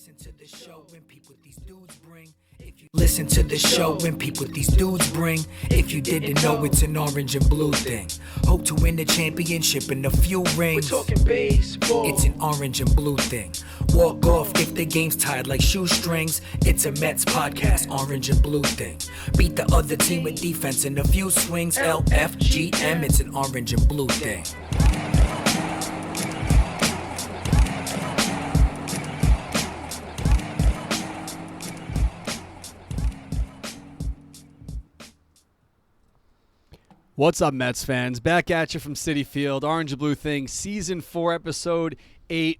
listen to the show and peep what these dudes bring. If you listen to the show and peep what these dudes bring. If you didn't know, it's an orange and blue thing. Hope to win the championship and a few rings. We're talking baseball. It's an orange and blue thing. Walk off if the game's tied like shoestrings. It's a Mets podcast, orange and blue thing. Beat the other team with defense and a few swings. LFGM, it's an orange and blue thing. What's up, Mets fans? Back at you from Citi Field, Orange and Blue Thing, Season 4, Episode 8.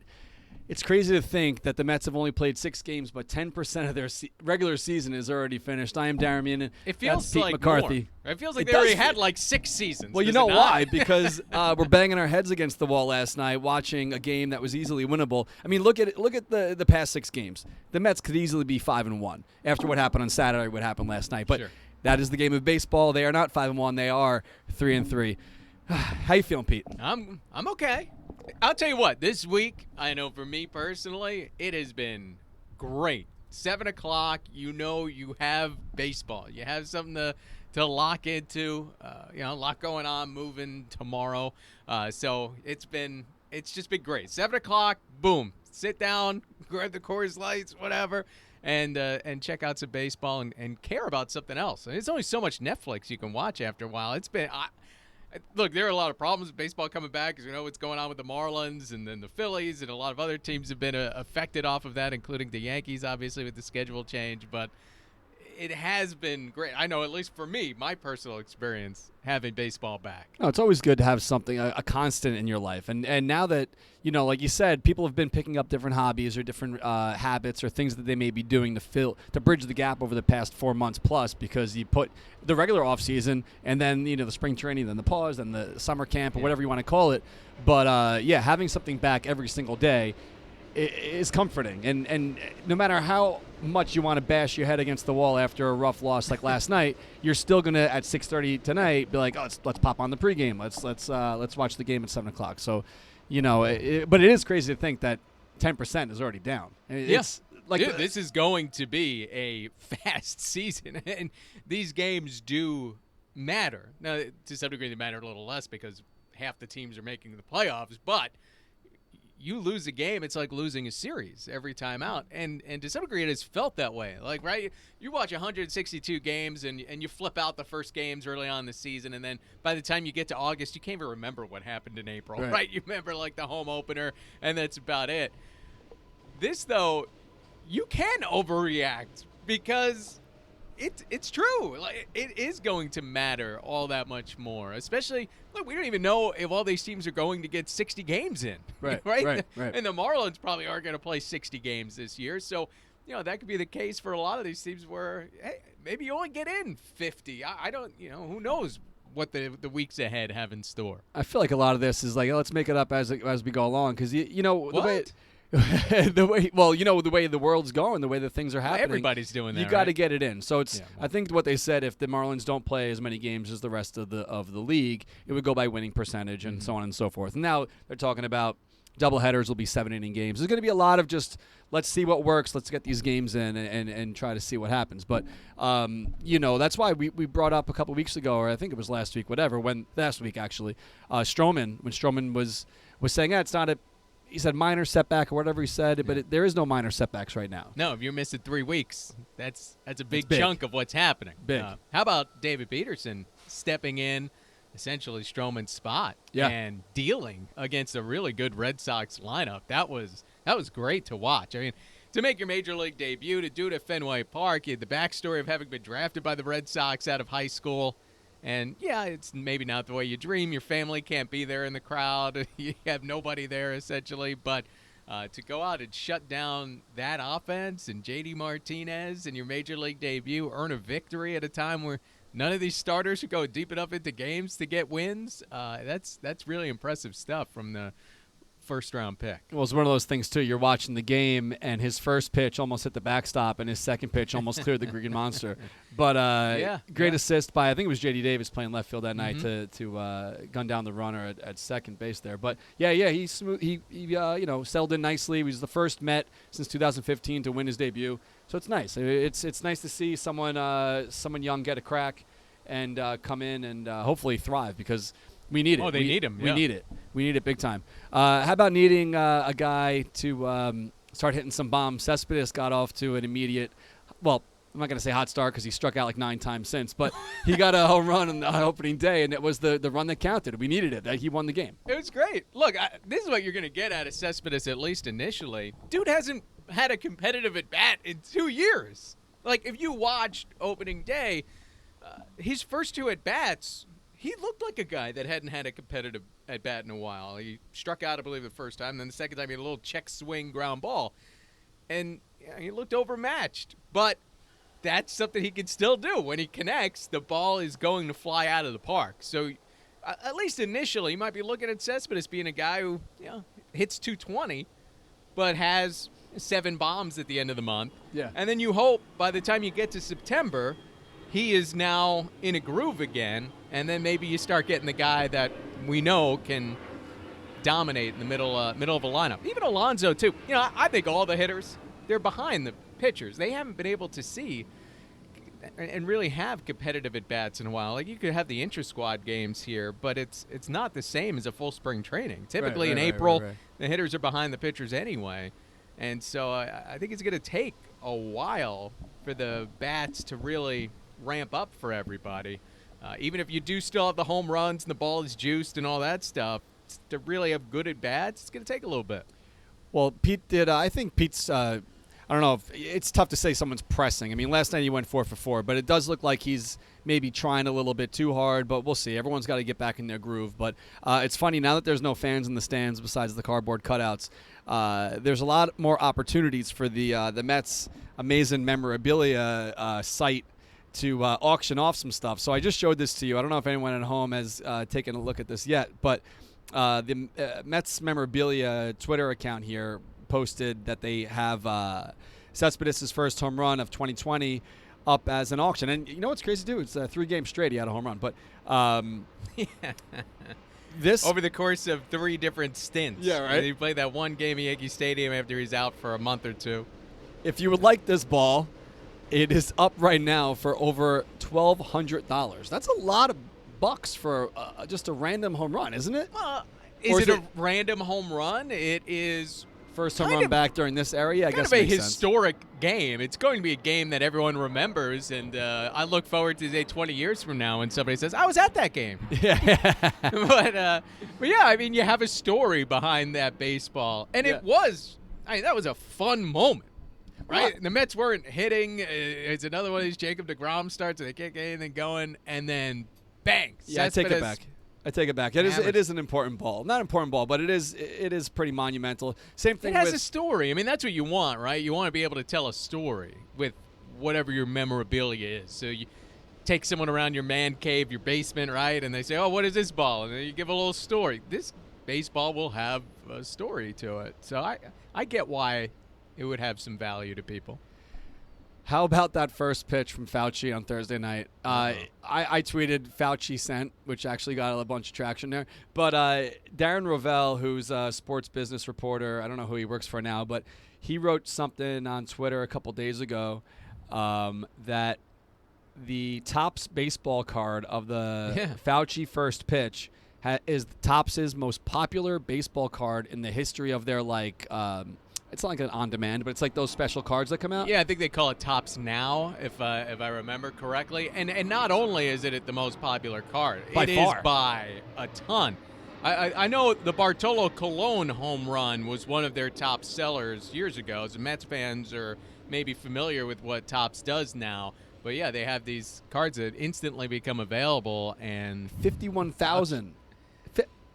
It's crazy to think that the Mets have only played 6 games, but 10% of their regular season is already finished. I am Darren, and it feels Pete like McCarthy. More. It feels like they already had like 6 seasons. Well, you know why? Because we're banging our heads against the wall last night watching a game that was easily winnable. I mean, look at the past 6 games. The Mets could easily be 5-1 after what happened on Saturday, what happened last night. But that is the game of baseball. They are not 5-1. They are 3-3. How you feeling, Pete? I'm okay. I'll tell you what. This week, I know for me personally, it has been great. 7 o'clock. You know, you have baseball. You have something to lock into. A lot going on, moving tomorrow. So it's just been great. 7 o'clock. Boom. Sit down. Grab the Coors Lights. Whatever. And check out some baseball and care about something else. And it's only so much Netflix you can watch after a while. It's been look, there are a lot of problems with baseball coming back because we know what's going on with the Marlins and then the Phillies, and a lot of other teams have been affected off of that, including the Yankees, obviously, with the schedule change. But it has been great. I know, at least for me, my personal experience having baseball back. No, it's always good to have something, a constant in your life. And now that, like you said, people have been picking up different hobbies or different habits or things that they may be doing to bridge the gap over the past 4 months plus, because you put the regular off season and then, the spring training, then the pause, then the summer camp or whatever you want to call it. But, having something back every single day is comforting. And no matter how much you want to bash your head against the wall after a rough loss like last night, you're still gonna at 6:30 tonight be like, let's pop on the pregame. Let's watch the game at 7 o'clock. So, but it is crazy to think that 10% is already down. Yes. Dude, this is going to be a fast season, and these games do matter. Now, to some degree, they matter a little less because half the teams are making the playoffs, but you lose a game, it's like losing a series every time out. And to some degree, it has felt that way. Like, right, you watch 162 games, and you flip out the first games early on in the season, and then by the time you get to August, you can't even remember what happened in April, right? You remember, like, the home opener, and that's about it. This, though, you can overreact because it's true. Like, it is going to matter all that much more. Especially, look, we don't even know if all these teams are going to get 60 games in. Right. And the Marlins probably aren't going to play 60 games this year. So, that could be the case for a lot of these teams where, hey, maybe you only get in 50. I don't, who knows what the weeks ahead have in store. I feel like a lot of this is like, let's make it up as we go along, because the way the way the world's going, the way that things are happening, everybody's doing that. You got to get it in. So it's. I think what they said, if the Marlins don't play as many games as the rest of the league, it would go by winning percentage and so on and so forth. And now they're talking about doubleheaders will be 7-inning games. There's going to be a lot of just let's see what works. Let's get these games in and try to see what happens. But that's why we brought up a couple weeks ago, or I think it was last week, last week actually, Stroman was saying it's not a. He said minor setback or whatever he said, but there is no minor setbacks right now. No, if you're missing 3 weeks, that's a big chunk of what's happening. Big. How about David Peterson stepping in, essentially Stroman's spot and dealing against a really good Red Sox lineup? That was great to watch. I mean, to make your major league debut, to do it at Fenway Park, you had the backstory of having been drafted by the Red Sox out of high school. And, it's maybe not the way you dream. Your family can't be there in the crowd. You have nobody there, essentially. But to go out and shut down that offense and J.D. Martinez in your major league debut, earn a victory at a time where none of these starters are going deep enough into games to get wins, that's really impressive stuff from first-round pick. Well, it's one of those things, too. You're watching the game, and his first pitch almost hit the backstop, and his second pitch almost cleared the Green Monster. But great assist by, I think it was J.D. Davis playing left field that night to gun down the runner at second base there. But, he settled in nicely. He was the first Met since 2015 to win his debut. So it's nice. It's nice to see someone young get a crack and come in and hopefully thrive because – we need it. Oh, they need him. We need it. We need it big time. How about needing a guy to start hitting some bombs? Cespedes got off to an immediate, well, I'm not going to say hot start because he struck out like 9 times since, but he got a home run on the opening day, and it was the run that counted. We needed it. That he won the game. It was great. Look, this is what you're going to get out of Cespedes, at least initially. Dude hasn't had a competitive at-bat in 2 years. Like, if you watched opening day, his first 2 at-bats, he looked like a guy that hadn't had a competitive at-bat in a while. He struck out, I believe, the first time. Then the second time, he had a little check swing ground ball. And he looked overmatched. But that's something he can still do. When he connects, the ball is going to fly out of the park. So at least initially, you might be looking at Cespedes being a guy who hits 220, but has 7 bombs at the end of the month. Yeah. And then you hope by the time you get to September, he is now in a groove again, and then maybe you start getting the guy that we know can dominate in the middle of a lineup. Even Alonso, too. I think all the hitters, they're behind the pitchers. They haven't been able to see and really have competitive at-bats in a while. Like, you could have the intra-squad games here, but it's not the same as a full spring training. Typically in April, the hitters are behind the pitchers anyway. And so I think it's going to take a while for the bats to really ramp up for everybody. Even if you do still have the home runs and the ball is juiced and all that stuff, to really have good at-bats, it's going to take a little bit. Well, Pete did. I think Pete's. I don't know if it's tough to say someone's pressing. I mean, last night he went 4 for 4, but it does look like he's maybe trying a little bit too hard. But we'll see. Everyone's got to get back in their groove. But it's funny now that there's no fans in the stands besides the cardboard cutouts. There's a lot more opportunities for the Mets amazing memorabilia site to auction off some stuff. So I just showed this to you. I don't know if anyone at home has taken a look at this yet, but the Mets memorabilia Twitter account here posted that they have Cespedes' first home run of 2020 up as an auction. And you know what's crazy, too? It's 3 games straight he had a home run. But this over the course of 3 different stints. Yeah, right. He played that one game at Yankee Stadium after he's out for a month or 2. If you would like this ball, it is up right now for over $1,200. That's a lot of bucks for just a random home run, isn't it? Is it a random home run? It is first home run back during this era. Yeah, I guess kind of a historic game. It's going to be a game that everyone remembers, and I look forward to, say, 20 years from now when somebody says, I was at that game. Yeah. but yeah, I mean, you have a story behind that baseball, and it was, that was a fun moment. Right? The Mets weren't hitting. It's another one of these Jacob deGrom starts, and they can't get anything going, and then bang. Yeah, I take it back. It is an important ball. Not important ball, but it is pretty monumental. Same thing. It has a story. I mean, that's what you want, right? You want to be able to tell a story with whatever your memorabilia is. So you take someone around your man cave, your basement, right? And they say, oh, what is this ball? And then you give a little story. This baseball will have a story to it. So I get why it would have some value to people. How about that first pitch from Fauci on Thursday night? I tweeted Fauci sent, which actually got a bunch of traction there. But Darren Rovell, who's a sports business reporter, I don't know who he works for now, but he wrote something on Twitter a couple days ago that the Topps baseball card of the Fauci first pitch is Topps' most popular baseball card in the history of their it's not like an on-demand, but it's like those special cards that come out. Yeah, I think they call it Topps Now, if I remember correctly. And not only is it the most popular card, it is by a ton. I know the Bartolo Colon home run was one of their top sellers years ago. So Mets fans are maybe familiar with what Topps does now. But yeah, they have these cards that instantly become available, and 51,000.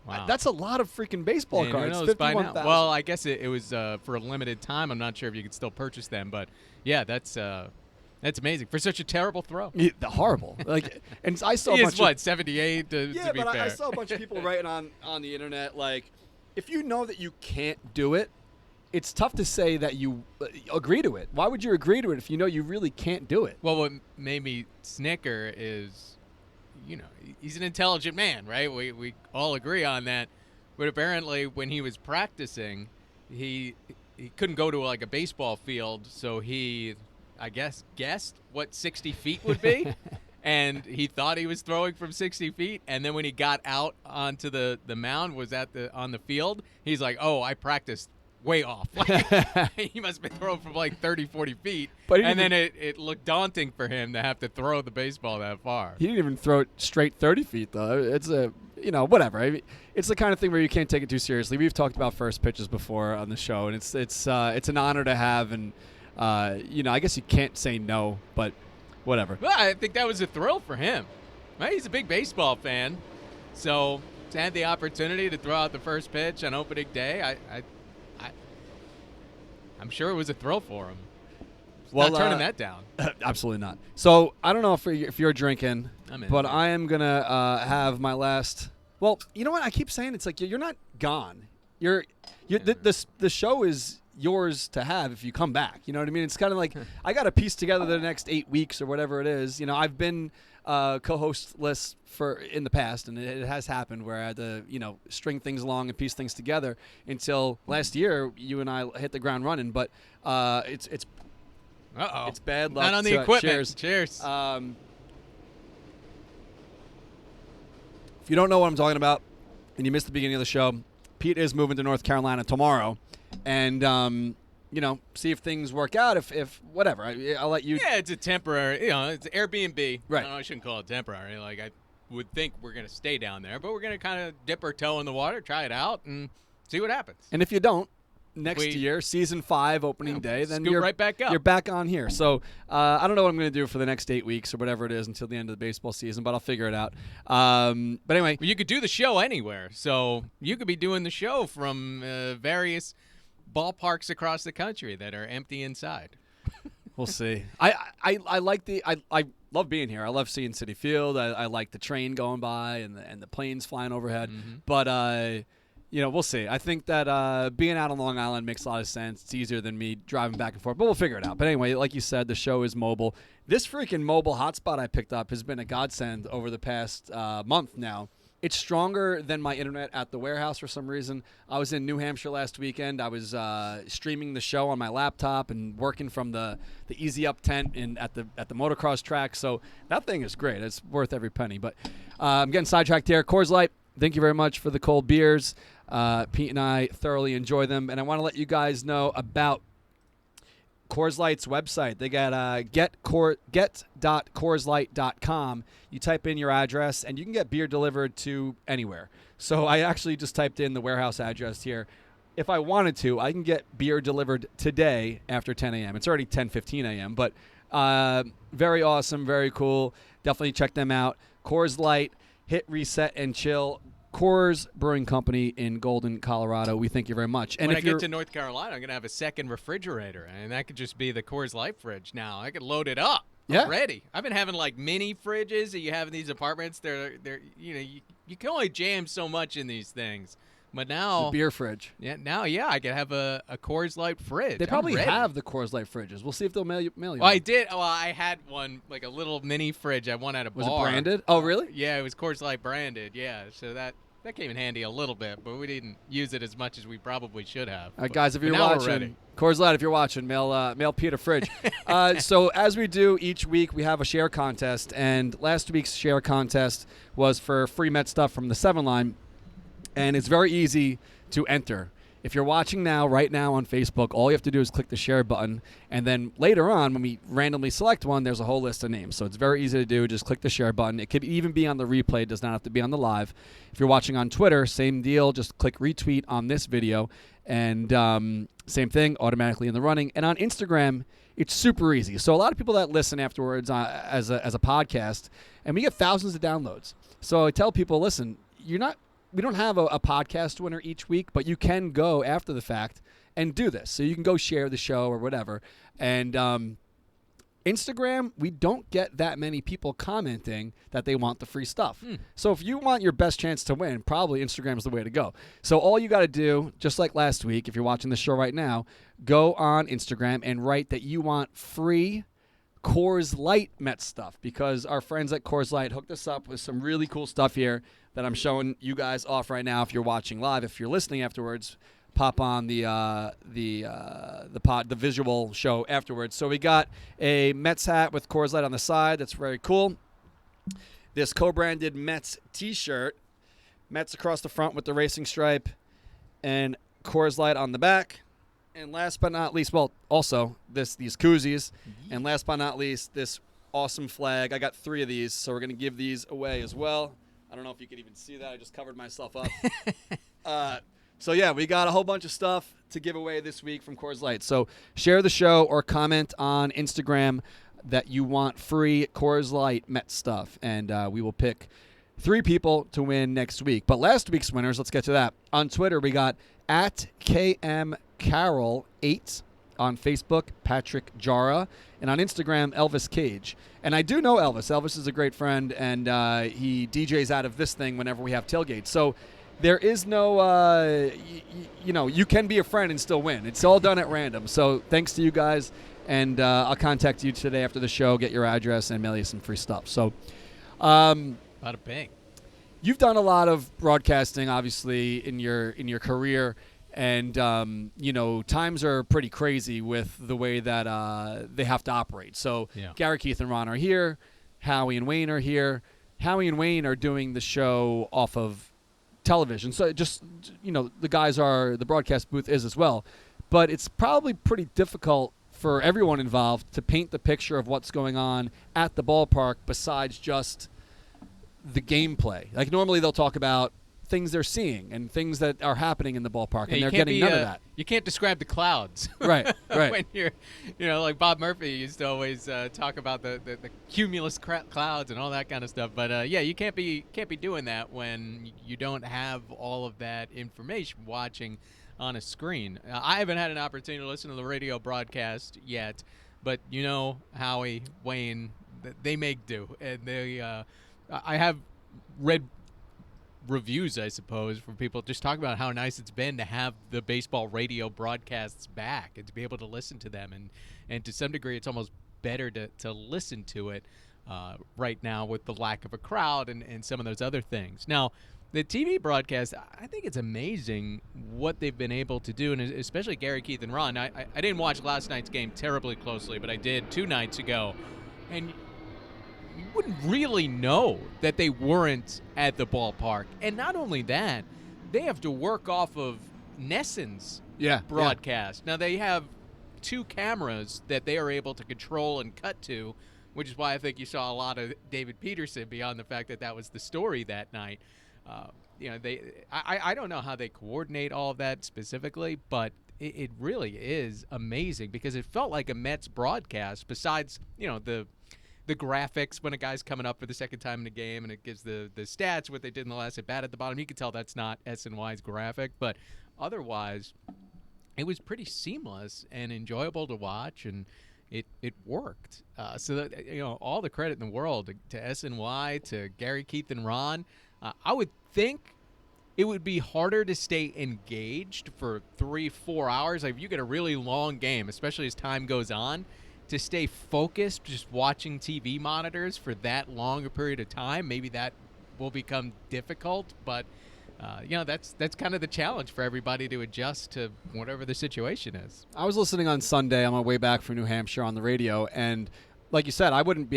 Wow. That's a lot of freaking baseball cards. 51,000. Well, I guess it was for a limited time. I'm not sure if you could still purchase them, but yeah, that's amazing for such a terrible throw. Yeah, horrible. And I saw he is 78 to be but fair. I saw a bunch of people writing on the internet if you know that you can't do it, it's tough to say that you agree to it. Why would you agree to it if you know you really can't do it? Well, what made me snicker is, he's an intelligent man, right? We all agree on that. But apparently when he was practicing, he couldn't go to like a baseball field, so he, I guess, guessed what 60 feet would be. And he thought he was throwing from 60 feet. And then when he got out onto the mound, on the field, he's like, oh, I practiced way off. He must have been throwing from like 30, 40 feet. And then it looked daunting for him to have to throw the baseball that far. He didn't even throw it straight 30 feet, though. It's whatever. I mean, it's the kind of thing where you can't take it too seriously. We've talked about first pitches before on the show, and it's an honor to have. And, I guess you can't say no, but whatever. Well, I think that was a thrill for him. Right? He's a big baseball fan. So to have the opportunity to throw out the first pitch on opening day, I'm sure it was a thrill for him. Not turning that down. Absolutely not. So I don't know if you're drinking, but I am going to have my last. Well, you know what? I keep saying it's like you're not gone. The show is yours to have if you come back. You know what I mean? It's kind of like I got to piece together the next 8 weeks or whatever it is. I've been co-hostless in the past, and it has happened where I had to, string things along and piece things together until last year you and I hit the ground running. But it's bad luck. Not on the equipment. Cheers. If you don't know what I'm talking about and you missed the beginning of the show, Pete is moving to North Carolina tomorrow, and see if things work out. If whatever, I'll let you. Yeah, it's a temporary. It's Airbnb. Right. I shouldn't call it temporary. Like I would think we're gonna stay down there, but we're gonna kind of dip our toe in the water, try it out, and see what happens. And if you don't, next year, season 5 opening day, then you're right back up. You're back on here. So I don't know what I'm going to do for the next 8 weeks or whatever it is until the end of the baseball season, but I'll figure it out. But anyway, you could do the show anywhere. So you could be doing the show from various ballparks across the country that are empty inside. We'll see. I love being here. I love seeing Citi Field. I like the train going by and the planes flying overhead. Mm-hmm. But we'll see. I think that being out on Long Island makes a lot of sense. It's easier than me driving back and forth, but we'll figure it out. But anyway, like you said, the show is mobile. This freaking mobile hotspot I picked up has been a godsend over the past month now. It's stronger than my internet at the warehouse for some reason. I was in New Hampshire last weekend. I was streaming the show on my laptop and working from the Easy Up tent at the motocross track. So that thing is great. It's worth every penny. But I'm getting sidetracked here. Coors Light, thank you very much for the cold beers. Pete and I thoroughly enjoy them. And I want to let you guys know about Coors Light's website. They got get.coorslight.com. You type in your address, and you can get beer delivered to anywhere. So I actually just typed in the warehouse address here. If I wanted to, I can get beer delivered today after 10 a.m. It's already 10:15 a.m., but very awesome, very cool. Definitely check them out. Coors Light, hit reset and chill. Coors Brewing Company in Golden, Colorado. We thank you very much. And when I get to North Carolina, I'm going to have a second refrigerator, and that could just be the Coors Light fridge now. I could load it up already. I've been having like mini fridges that you have in these apartments. They're you can only jam so much in these things. But now the beer fridge. Yeah, I could have a Coors Light fridge. They probably have the Coors Light fridges. We'll see if they'll mail you Well, one. I did. Well, I had one, like a little mini fridge. I won at a bar. Was it branded? Oh, really? Yeah, it was Coors Light branded. Yeah, so that came in handy a little bit, but we didn't use it as much as we probably should have. All right, guys, if you're watching, Coors Light, if you're watching, mail Pete a fridge. So as we do each week, we have a share contest, and last week's share contest was for free Met stuff from the 7 Line, and it's very easy to enter. If you're watching right now on Facebook, all you have to do is click the share button, and then later on, when we randomly select one, there's a whole list of names. So it's very easy to do. Just click the share button. It could even be on the replay. It does not have to be on the live. If you're watching on Twitter, same deal. Just click retweet on this video, and same thing, automatically in the running. And on Instagram, it's super easy. So a lot of people that listen afterwards as a podcast, and we get thousands of downloads. So I tell people, listen, we don't have a podcast winner each week, but you can go after the fact and do this. So you can go share the show or whatever. And Instagram, we don't get that many people commenting that they want the free stuff. So if you want your best chance to win, probably Instagram is the way to go. So all you got to do, just like last week, if you're watching the show right now, go on Instagram and write that you want free Coors Light Mets stuff, because our friends at Coors Light hooked us up with some really cool stuff here that I'm showing you guys off right now. If you're watching live, if you're listening afterwards, pop on the visual show afterwards. So we got a Mets hat with Coors Light on the side. That's very cool. This co-branded Mets T-shirt, Mets across the front with the racing stripe, and Coors Light on the back. And last but not least, well, also these koozies. And last but not least, this awesome flag. I got 3 of these, so we're going to give these away as well. I don't know if you can even see that. I just covered myself up. So, yeah, we got a whole bunch of stuff to give away this week from Coors Light. So share the show or comment on Instagram that you want free Coors Light Met stuff, and we will pick 3 people to win next week. But last week's winners, let's get to that. On Twitter, we got at KMCarroll8, on Facebook, Patrick Jara, and on Instagram, Elvis Cage. And I do know Elvis. Elvis is a great friend, and he DJs out of this thing whenever we have tailgates. So there is no, you can be a friend and still win. It's all done at random. So thanks to you guys, and I'll contact you today after the show, get your address, and mail you some free stuff. So, Bada bing. You've done a lot of broadcasting, obviously, in your career, and times are pretty crazy with the way that they have to operate. So Gary, Keith, and Ron are here. Howie and Wayne are here. Howie and Wayne are doing the show off of television. So just, the broadcast booth is as well. But it's probably pretty difficult for everyone involved to paint the picture of what's going on at the ballpark besides just the gameplay. Like normally they'll talk about things they're seeing and things that are happening in the ballpark, and they're getting none of that. You can't describe the clouds. Right. When you're, like Bob Murphy used to always talk about the cumulus clouds and all that kind of stuff. But you can't be doing that when you don't have all of that information watching on a screen. I haven't had an opportunity to listen to the radio broadcast yet, but Howie, Wayne, they make do, and they. I have read reviews, I suppose, from people just talking about how nice it's been to have the baseball radio broadcasts back and to be able to listen to them. And to some degree, it's almost better to listen to it right now with the lack of a crowd and some of those other things. Now, the TV broadcast, I think it's amazing what they've been able to do, and especially Gary, Keith, and Ron. I didn't watch last night's game terribly closely, but I did 2 nights ago. And you wouldn't really know that they weren't at the ballpark. And not only that, they have to work off of Nesson's broadcast. Now, they have 2 cameras that they are able to control and cut to, which is why I think you saw a lot of David Peterson beyond the fact that was the story that night. I don't know how they coordinate all of that specifically, but it really is amazing because it felt like a Mets broadcast besides, the graphics when a guy's coming up for the second time in the game and it gives the stats, what they did in the last at bat at the bottom. You can tell that's not SNY's graphic, but otherwise it was pretty seamless and enjoyable to watch, and it worked. So that, all the credit in the world to SNY, to Gary, Keith, and Ron. I would think it would be harder to stay engaged for 3-4 hours. Like if you get a really long game, especially as time goes on, to stay focused just watching TV monitors for that long a period of time, maybe that will become difficult. But, that's kind of the challenge for everybody to adjust to whatever the situation is. I was listening on Sunday on my way back from New Hampshire on the radio, and like you said, I wouldn't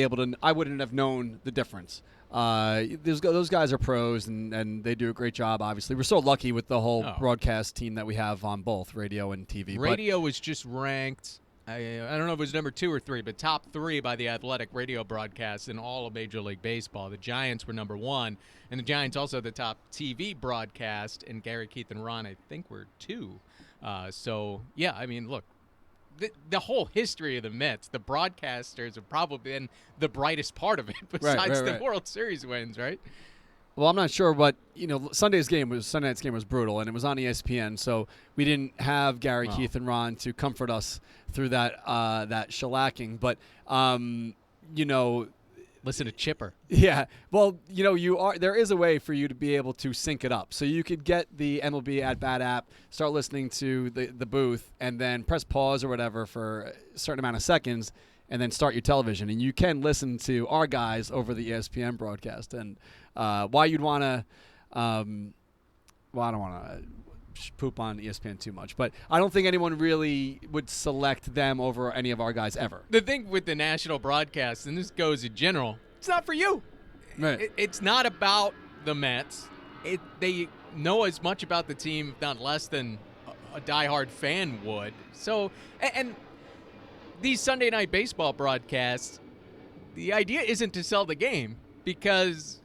have known the difference. Those guys are pros, and they do a great job, obviously. We're so lucky with the whole broadcast team that we have on both radio and TV. Radio was just ranked, I don't know if it was number 2 or 3, but top 3 by the Athletic radio broadcasts in all of Major League Baseball. The Giants were number 1, and the Giants also the top TV broadcast, and Gary, Keith, and Ron, I think, were 2. Look, the whole history of the Mets, the broadcasters have probably been the brightest part of it besides the World Series wins, right? Well, I'm not sure, but Sunday night's game was brutal, and it was on ESPN, so we didn't have Gary, Keith, and Ron to comfort us through that shellacking. But listen to Chipper. Yeah, well, there is a way for you to be able to sync it up, so you could get the MLB at Bat app, start listening to the booth, and then press pause or whatever for a certain amount of seconds, and then start your television, and you can listen to our guys over the ESPN broadcast. And why you'd want to, I don't want to poop on ESPN too much, but I don't think anyone really would select them over any of our guys ever. The thing with the national broadcast, and this goes in general, it's not for you. Right. It's not about the Mets. They know as much about the team, if not less than a diehard fan would. So, and these Sunday night baseball broadcasts, the idea isn't to sell the game, because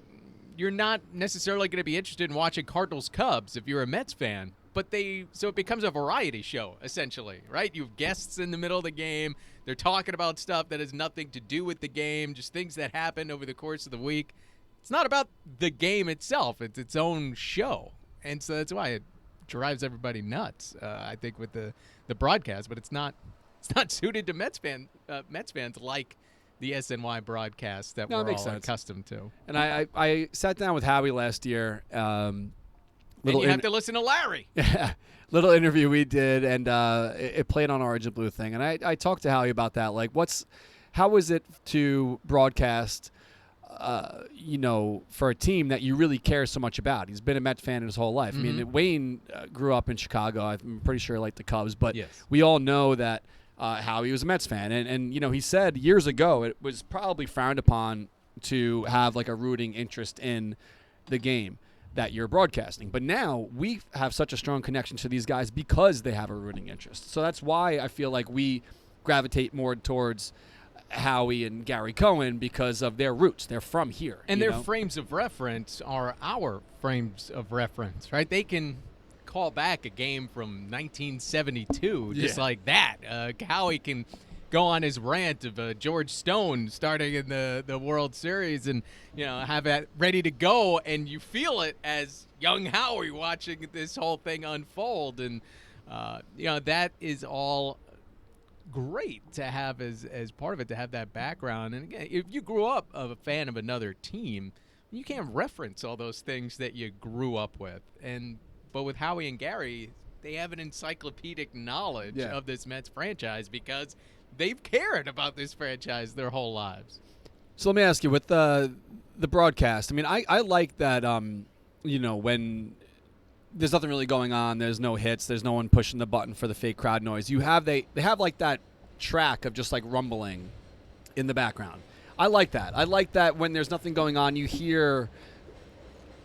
you're not necessarily going to be interested in watching Cardinals-Cubs if you're a Mets fan. But so it becomes a variety show, essentially, right? You have guests in the middle of the game. They're talking about stuff that has nothing to do with the game, just things that happened over the course of the week. It's not about the game itself. It's its own show. And so that's why it drives everybody nuts, I think, with the broadcast. But it's not suited to Mets fans like the SNY broadcast that we're all accustomed to. And I sat down with Howie last year. And you have to listen to Larry. Little interview we did, and it played on Orange and Blue thing. And I talked to Howie about that. Like, how is it to broadcast, for a team that you really care so much about? He's been a Mets fan his whole life. Mm-hmm. I mean, Wayne grew up in Chicago. I'm pretty sure he liked the Cubs, but yes, we all know that Howie was a Mets fan. And he said years ago it was probably frowned upon to have like a rooting interest in the game that you're broadcasting. But now we have such a strong connection to these guys because they have a rooting interest. So that's why I feel like we gravitate more towards Howie and Gary Cohen, because of their roots. They're from here. And their frames of reference are our frames of reference, right? They can call back a game from 1972 just like that. Howie can go on his rant of George Stone starting in the World Series and have that ready to go, and you feel it as young Howie watching this whole thing unfold. And that is all great to have as part of it, to have that background. And again, if you grew up a fan of another team, you can't reference all those things that you grew up with. But with Howie and Gary, they have an encyclopedic knowledge of this Mets franchise because they've cared about this franchise their whole lives. So let me ask you, with the broadcast, I mean, I like that, when there's nothing really going on, there's no hits, there's no one pushing the button for the fake crowd noise. They have like that track of just like rumbling in the background. I like that. I like that when there's nothing going on, you hear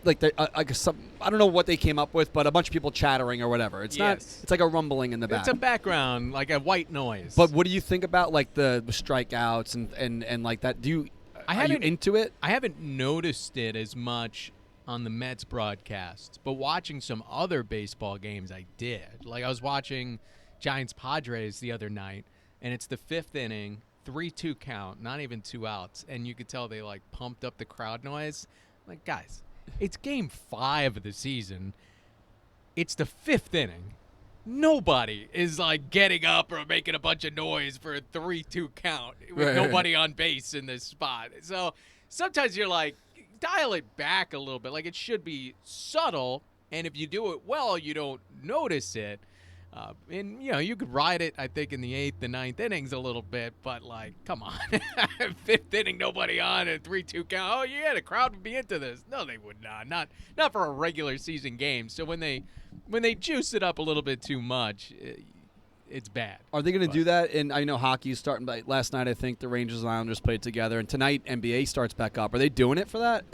like I don't know what they came up with, but a bunch of people chattering or whatever. It's not. It's like a rumbling in the back. It's a background, like a white noise. But what do you think about like the strikeouts and like that? Are you into it? I haven't noticed it as much on the Mets broadcasts, but watching some other baseball games, I did. Like I was watching Giants-Padres the other night, and it's the 5th inning, 3-2 count, not even 2 outs, and you could tell they like pumped up the crowd noise. Like, guys, it's game 5 of the season. It's the 5th inning. Nobody is like getting up or making a bunch of noise for a 3-2 count with nobody on base in this spot. So sometimes you're like, dial it back a little bit. Like, it should be subtle, and if you do it well, you don't notice it. And, you could ride it, I think, in the 8th and 9th innings a little bit, but, like, come on. 5th inning, nobody on, and 3-2 count. Oh, yeah, the crowd would be into this. No, they would not. Not for a regular season game. So when they juice it up a little bit too much, it's bad. Are they going to do that? And I know hockey's starting. Last night, I think the Rangers and Islanders played together, and tonight NBA starts back up. Are they doing it for that?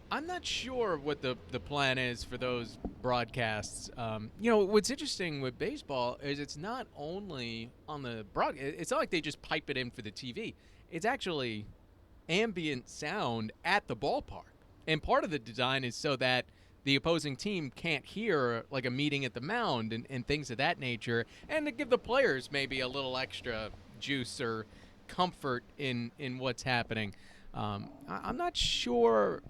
I'm not sure what the plan is for those broadcasts. What's interesting with baseball is it's not only on the broadcast. It's not like they just pipe it in for the TV. It's actually ambient sound at the ballpark. And part of the design is so that the opposing team can't hear like a meeting at the mound and things of that nature, and to give the players maybe a little extra juice or comfort in what's happening. I'm not sure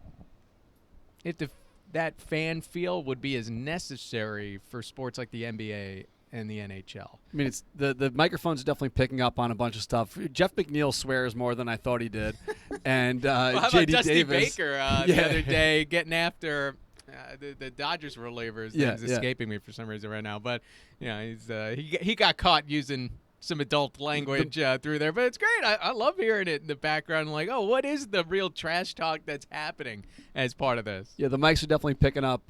if that fan feel would be as necessary for sports like the NBA and the NHL. I mean, it's the microphones are definitely picking up on a bunch of stuff. Jeff McNeil swears more than I thought he did, and well, how JD about Dusty Davis Baker the other day getting after the Dodgers relievers. Name's escaping me for some reason right now, but he's he got caught using some adult language through there, but it's great. I love hearing it in the background. Like, oh, what is the real trash talk that's happening as part of this? Yeah, the mics are definitely picking up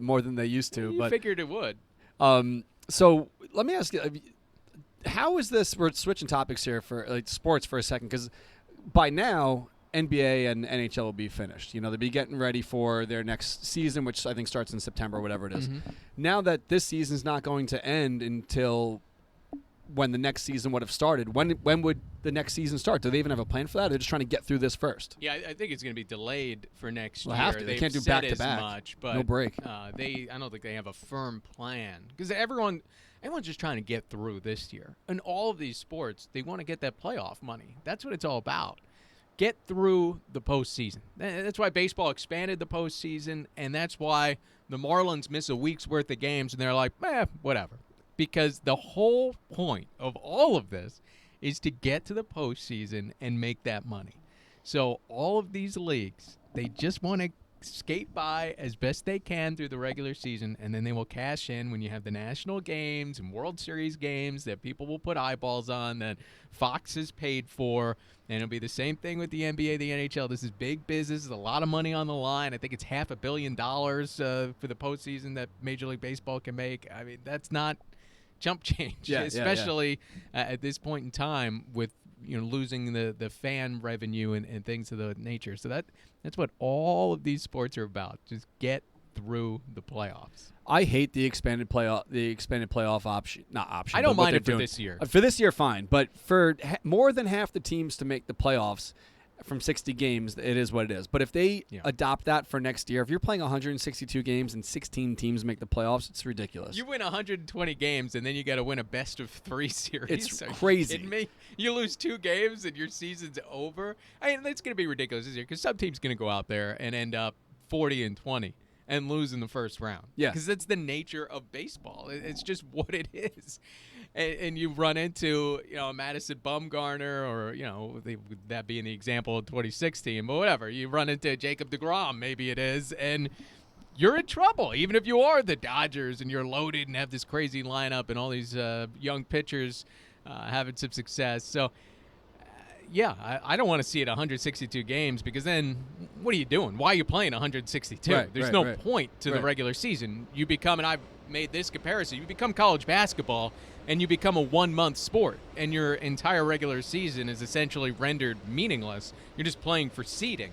more than they used to. You figured it would. So let me ask you, how is this? We're switching topics here for sports for a second, because by now NBA and NHL will be finished. They'll be getting ready for their next season, which I think starts in September or whatever it is. Mm-hmm. Now that this season's not going to end until when the next season would have started, when would the next season start? Do they even have a plan for that? They're just trying to get through this first. Yeah, I think it's going to be delayed for next year. Have to. They can't do back-to-back. Much, but no break. I don't think they have a firm plan, because everyone's just trying to get through this year. In all of these sports, they want to get that playoff money. That's what it's all about. Get through the postseason. That's why baseball expanded the postseason, and that's why the Marlins miss a week's worth of games, and they're like, whatever. Because the whole point of all of this is to get to the postseason and make that money. So all of these leagues, they just want to skate by as best they can through the regular season, and then they will cash in when you have the national games and World Series games that people will put eyeballs on, that Fox has paid for. And it'll be the same thing with the NBA, the NHL. This is big business. There's a lot of money on the line. I think it's $500 million for the postseason that Major League Baseball can make. I mean, that's not chump change, especially at this point in time with losing the fan revenue and things of the nature. So that's what all of these sports are about. Just get through the playoffs. I hate the expanded playoff option. Not option. I don't mind it for doing. this year. For this year, fine. But for more than half the teams to make the playoffs from 60 games, it is what it is. But if they adopt that for next year, if you're playing 162 games and 16 teams make the playoffs, it's ridiculous. You win 120 games, and then you got to win a best-of-3 series. It's crazy. You lose 2 games, and your season's over. I mean, it's going to be ridiculous this year, because some team's going to go out there and end up 40-20. And lose in the first round. Yeah. Because that's the nature of baseball. It's just what it is. And you run into, Madison Bumgarner, or, that being the example of 2016, but whatever. You run into Jacob deGrom, maybe it is, and you're in trouble. Even if you are the Dodgers and you're loaded and have this crazy lineup and all these young pitchers having some success. So, I don't want to see it 162 games, because then what are you doing? Why are you playing 162? There's no point to the regular season. You become, and I've made this comparison, you become college basketball and you become a 1-month sport, and your entire regular season is essentially rendered meaningless. You're just playing for seeding.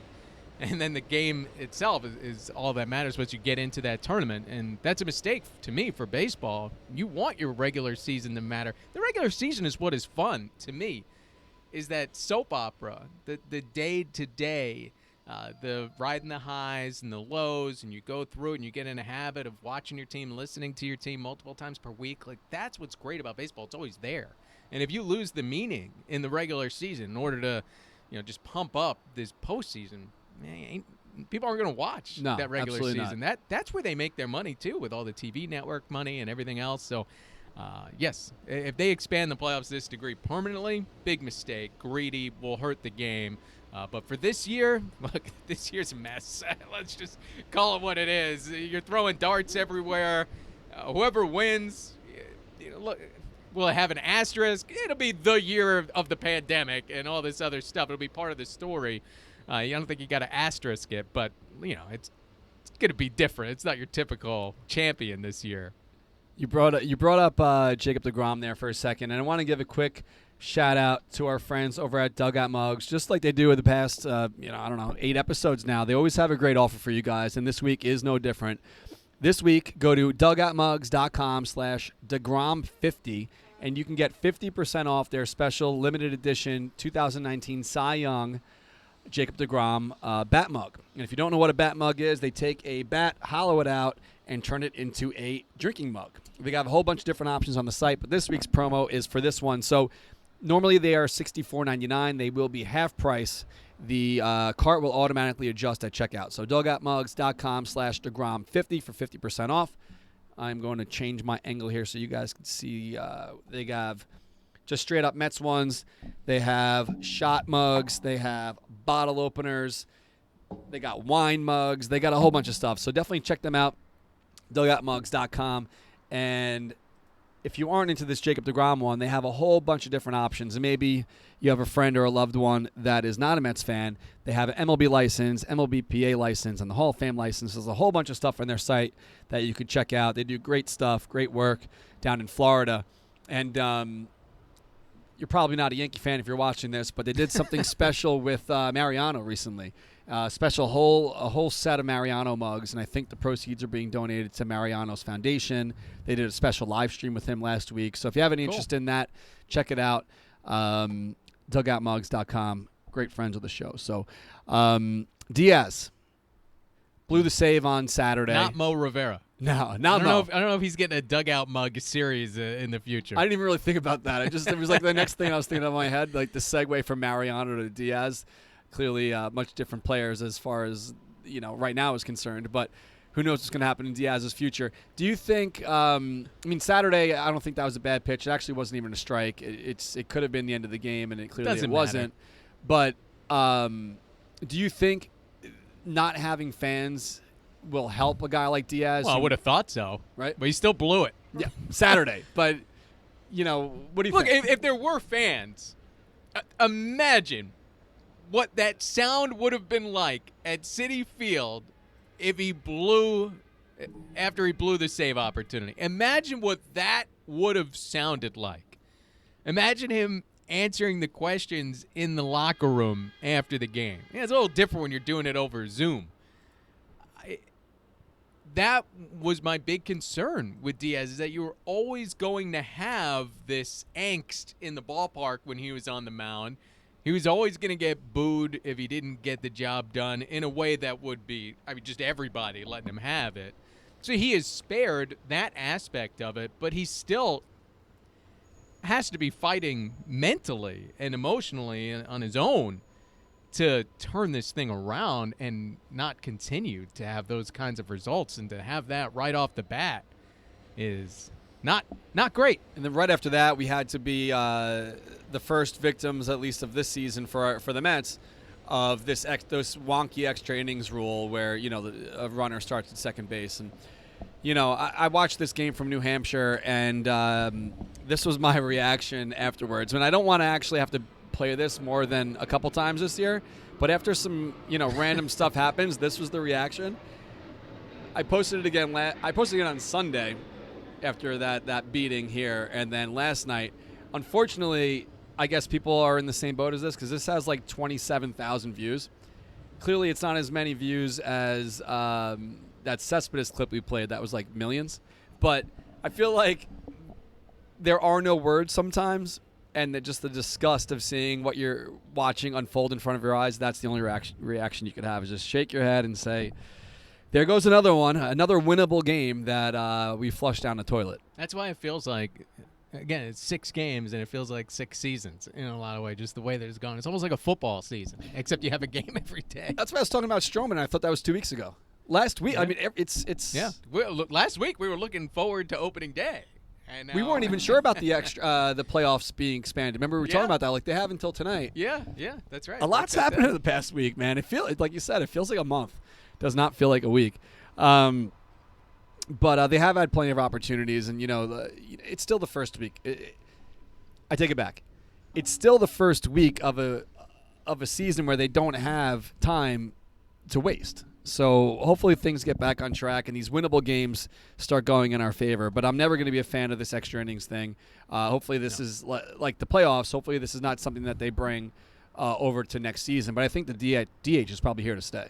And then the game itself is all that matters once you get into that tournament. And that's a mistake to me for baseball. You want your regular season to matter. The regular season is what is fun to me. Is that soap opera, the day-to-day, the riding the highs and the lows, and you go through it and you get in a habit of watching your team, listening to your team multiple times per week. Like, that's what's great about baseball. It's always there. And if you lose the meaning in the regular season in order to, just pump up this postseason, people aren't going to watch that regular season. Not. That's where they make their money, too, with all the TV network money and everything else. So, yes, if they expand the playoffs to this degree permanently, big mistake. Greedy, will hurt the game. But for this year, look, this year's a mess. Let's just call it what it is. You're throwing darts everywhere. Whoever wins, look, will it have an asterisk? It'll be the year of the pandemic and all this other stuff. It'll be part of the story. I don't think you got to asterisk it, but it's going to be different. It's not your typical champion this year. You brought up Jacob deGrom there for a second, and I want to give a quick shout out to our friends over at Dugout Mugs, just like they do in the past, 8 episodes now. They always have a great offer for you guys, and this week is no different. This week, go to dugoutmugs.com/DeGrom50, and you can get 50% off their special limited edition 2019 Cy Young Jacob deGrom bat mug. And if you don't know what a bat mug is, they take a bat, hollow it out, and turn it into a drinking mug. They got a whole bunch of different options on the site, but this week's promo is for this one. So Normally they are $64.99. They will be half price. The cart will automatically adjust at checkout. So dugoutmugs.com/DeGrom50 for 50% off. I'm going to change my angle here so you guys can see. They have just straight up Mets ones. They have shot mugs. They have bottle openers. They got wine mugs. They got a whole bunch of stuff. So definitely check them out. dugoutmugs.com. And if you aren't into this Jacob deGrom one, they have a whole bunch of different options. And maybe you have a friend or a loved one that is not a Mets fan. They have an MLB license, MLBPA license, and the Hall of Fame license. There's a whole bunch of stuff on their site that you could check out. They do great stuff, great work down in Florida. And you're probably not a Yankee fan if you're watching this, but they did something special with Mariano recently. A whole set of Mariano mugs, and I think the proceeds are being donated to Mariano's foundation. They did a special live stream with him last week. So if you have any interest in that, check it out. Dugoutmugs.com. Great friends of the show. So Diaz blew the save on Saturday. Not Mo Rivera. No, not Mo. I don't know if he's getting a dugout mug series in the future. I didn't even really think about that. It was like the next thing I was thinking of in my head, like the segue from Mariano to Diaz. Clearly, much different players as far as right now is concerned. But who knows what's going to happen in Diaz's future? Do you think? Saturday, I don't think that was a bad pitch. It actually wasn't even a strike. It could have been the end of the game, and it clearly wasn't. But do you think not having fans will help a guy like Diaz? Well, I would have thought so, right? But he still blew it. Yeah, Saturday. But what do you think? Look, if there were fans, imagine what that sound would have been like at Citi Field if after he blew the save opportunity. Imagine what that would have sounded like. Imagine him answering the questions in the locker room after the game. Yeah, it's a little different when you're doing it over Zoom. That was my big concern with Diaz, is that you were always going to have this angst in the ballpark when he was on the mound. He was always going to get booed if he didn't get the job done in a way that would be, just everybody letting him have it. So he is spared that aspect of it, but he still has to be fighting mentally and emotionally on his own to turn this thing around and not continue to have those kinds of results, and to have that right off the bat is not great. And then right after that, we had to be the first victims, at least of this season for the Mets, of those wonky extra innings rule where a runner starts at second base. And I watched this game from New Hampshire, and this was my reaction afterwards. And I don't want to actually have to play this more than a couple times this year, but after some random stuff happens, this was the reaction. I posted it again. I posted it on Sunday after that beating here, and then last night. Unfortunately, I guess people are in the same boat as this, because this has like 27,000 views. Clearly, it's not as many views as that Cespedes clip we played. That was like millions. But I feel like there are no words sometimes, and that just the disgust of seeing what you're watching unfold in front of your eyes, that's the only reaction you could have, is just shake your head and say, there goes another one, another winnable game that we flushed down the toilet. That's why it feels like, again, it's 6 games, and it feels like 6 seasons in a lot of ways, just the way that it's gone. It's almost like a football season, except you have a game every day. That's why I was talking about Stroman, and I thought that was 2 weeks ago. Last week, yeah. It's yeah. Last week we were looking forward to opening day. And now, we weren't even sure about the playoffs being expanded. Remember, we were talking about that. Like, they have until tonight. Yeah, that's right. A lot's happened in the past week, man. Like you said, it feels like a month. It does not feel like a week. But they have had plenty of opportunities, and it's still the first week. I take it back. It's still the first week of a season where they don't have time to waste. So hopefully things get back on track and these winnable games start going in our favor. But I'm never going to be a fan of this extra innings thing. Hopefully this is like the playoffs. Hopefully this is not something that they bring over to next season. But I think the DH is probably here to stay.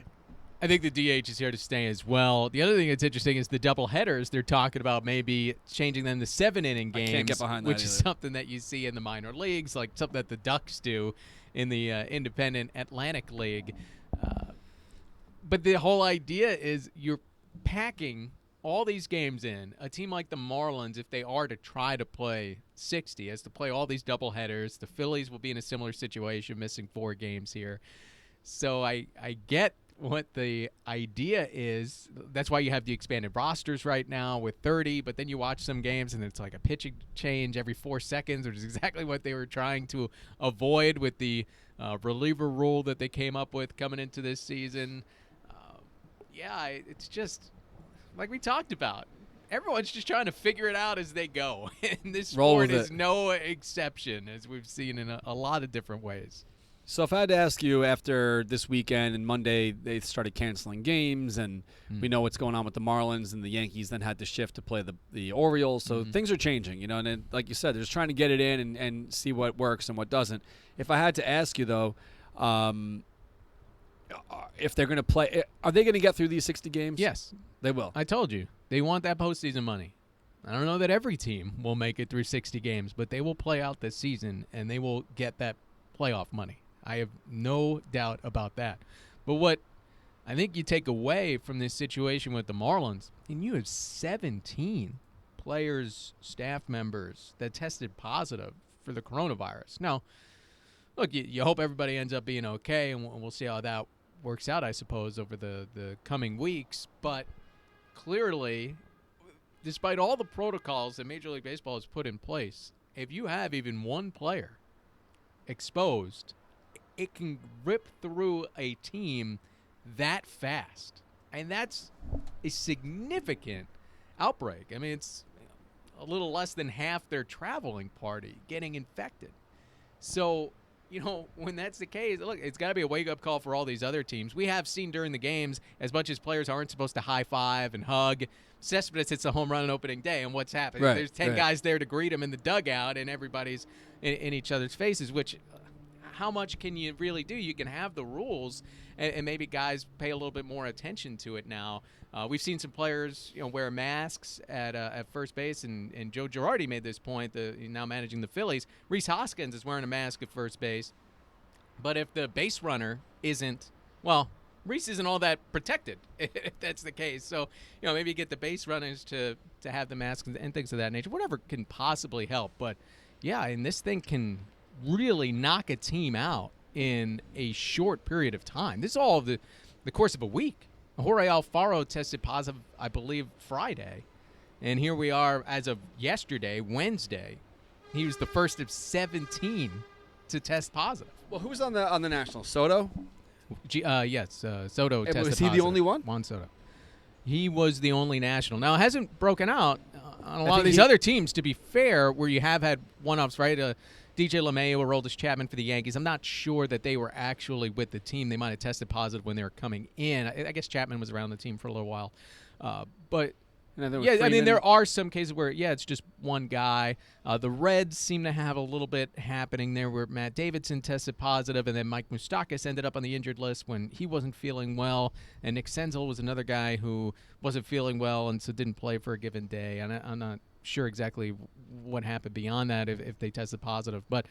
I think the DH is here to stay as well. The other thing that's interesting is the double headers. They're talking about maybe changing them to 7-inning games, I can't get behind that which either. is something that you see in the minor leagues, like something that the Ducks do in the Independent Atlantic League. But the whole idea is you're packing all these games in, a team like the Marlins, if they are to try to play 60, has to play all these doubleheaders. The Phillies will be in a similar situation, missing 4 games here. So I get what the idea is. That's why you have the expanded rosters right now with 30, but then you watch some games and it's like a pitching change every 4 seconds, which is exactly what they were trying to avoid with the reliever rule that they came up with coming into this season. It's just like we talked about. Everyone's just trying to figure it out as they go, and this sport is no exception, as we've seen in a lot of different ways. So if I had to ask you, after this weekend and Monday, they started canceling games, and we know what's going on with the Marlins, and the Yankees then had to shift to play the Orioles. So things are changing, and then, like you said, they're just trying to get it in and see what works and what doesn't. If I had to ask you, though, if they're going to play, are they going to get through these 60 games? Yes. They will. I told you. They want that postseason money. I don't know that every team will make it through 60 games, but they will play out this season, and they will get that playoff money. I have no doubt about that. But what I think you take away from this situation with the Marlins, and you have 17 players, staff members that tested positive for the coronavirus. Now, look, you hope everybody ends up being okay, and we'll see how that works out, I suppose, over the coming weeks. But clearly, despite all the protocols that Major League Baseball has put in place, if you have even one player exposed, it can rip through a team that fast. And that's a significant outbreak. I mean, it's a little less than half their traveling party getting infected. So, when that's the case, look, it's got to be a wake-up call for all these other teams. We have seen during the games, as much as players aren't supposed to high-five and hug, Cespedes hits a home run on opening day, and what's happening? Right, There's 10 guys there to greet him in the dugout, and everybody's in each other's faces, which how much can you really do? You can have the rules, and maybe guys pay a little bit more attention to it now. We've seen some players, wear masks at first base, and Joe Girardi made this point. Now managing the Phillies, Rhys Hoskins is wearing a mask at first base, but if the base runner isn't, well, Rhys isn't all that protected if that's the case. So maybe you get the base runners to have the masks and things of that nature. Whatever can possibly help, but yeah, and this thing can really knock a team out in a short period of time. This is all the course of a week. Jorge Alfaro tested positive, I believe, Friday. And here we are as of yesterday, Wednesday. He was the first of 17 to test positive. Well, who was on the National? Soto? Yes, Soto tested positive. Was he the only one? Juan Soto. He was the only National. Now, it hasn't broken out on a lot of these other teams, to be fair, where you have had one-offs, right? DJ LeMahieu or Aroldis Chapman for the Yankees. I'm not sure that they were actually with the team. They might have tested positive when they were coming in. I guess Chapman was around the team for a little while. But there are some cases where, it's just one guy. The Reds seem to have a little bit happening there where Matt Davidson tested positive, and then Mike Moustakas ended up on the injured list when he wasn't feeling well. And Nick Senzel was another guy who wasn't feeling well and so didn't play for a given day. And I'm not sure exactly what happened beyond that if they tested positive. But